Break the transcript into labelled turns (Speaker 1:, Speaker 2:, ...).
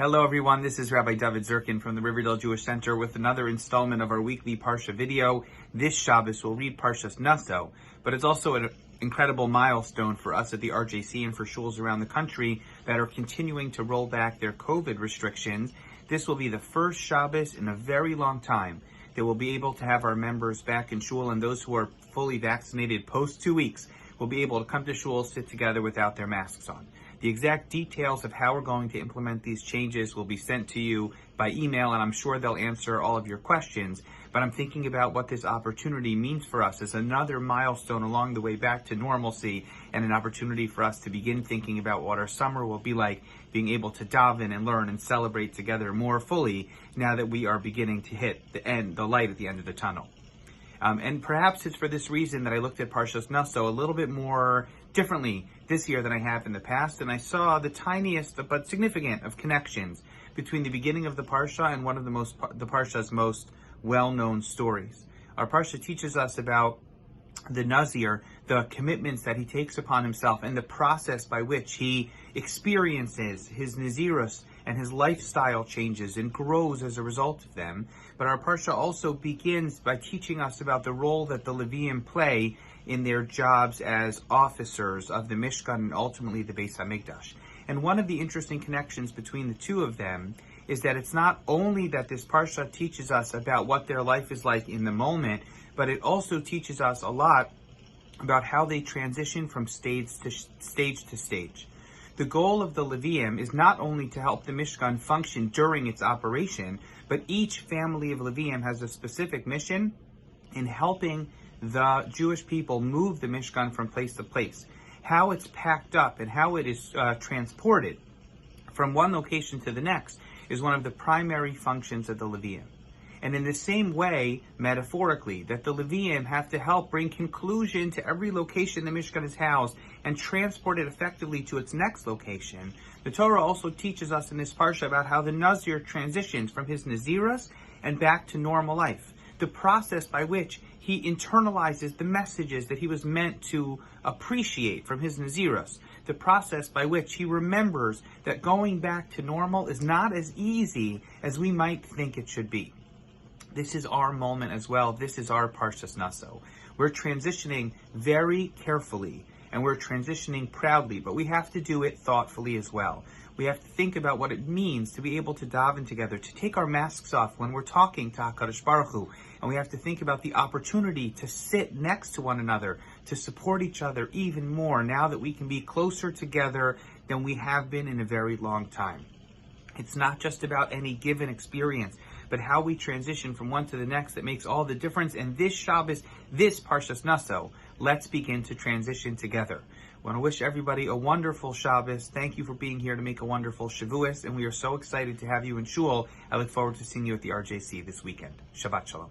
Speaker 1: Hello everyone, this is Rabbi Dovid Zirkind from the Riverdale Jewish Center with another installment of our weekly Parsha video. This Shabbos we'll read Parshat Nasso, but it's also an incredible milestone for us at the RJC and for shuls around the country that are continuing to roll back their COVID restrictions. This will be the first Shabbos in a very long time that we'll be able to have our members back in shul, and those who are fully vaccinated post 2 weeks will be able to come to shul, sit together without their masks on. The exact details of how we're going to implement these changes will be sent to you by email, and I'm sure they'll answer all of your questions. But I'm thinking about what this opportunity means for us as another milestone along the way back to normalcy, and an opportunity for us to begin thinking about what our summer will be like, being able to daven and learn and celebrate together more fully now that we are beginning to hit the light at the end of the tunnel. And perhaps it's for this reason that I looked at Parshat Nasso a little bit more differently this year than I have in the past, and I saw the tiniest but significant of connections between the beginning of the Parsha and one of the Parsha's most well-known stories. Our Parsha teaches us about the Nazir, the commitments that he takes upon himself, and the process by which he experiences his Nazirus and his lifestyle changes and grows as a result of them. But our Parsha also begins by teaching us about the role that the Leviim play in their jobs as officers of the Mishkan and ultimately the Beis HaMikdash. And one of the interesting connections between the two of them is that it's not only that this Parsha teaches us about what their life is like in the moment, but it also teaches us a lot about how they transition from stage to stage. The goal of the Leviim is not only to help the Mishkan function during its operation, but each family of Leviim has a specific mission in helping the Jewish people move the Mishkan from place to place. How it's packed up and how it is transported from one location to the next is one of the primary functions of the Leviim. And in the same way, metaphorically, that the Leviim have to help bring conclusion to every location the Mishkan is housed and transport it effectively to its next location, the Torah also teaches us in this Parsha about how the Nazir transitions from his Nazirus and back to normal life. The process by which he internalizes the messages that he was meant to appreciate from his Nazirus. The process by which he remembers that going back to normal is not as easy as we might think it should be. This is our moment as well. This is our Parshat Nasso. We're transitioning very carefully and we're transitioning proudly, but we have to do it thoughtfully as well. We have to think about what it means to be able to daven together, to take our masks off when we're talking to HaKadosh Baruch Hu, and we have to think about the opportunity to sit next to one another, to support each other even more now that we can be closer together than we have been in a very long time. It's not just about any given experience, but how we transition from one to the next that makes all the difference. And this Shabbos, this Parshat Nasso, let's begin to transition together. I want to wish everybody a wonderful Shabbos. Thank you for being here to make a wonderful Shavuos, and we are so excited to have you in shul. I look forward to seeing you at the RJC this weekend. Shabbat Shalom.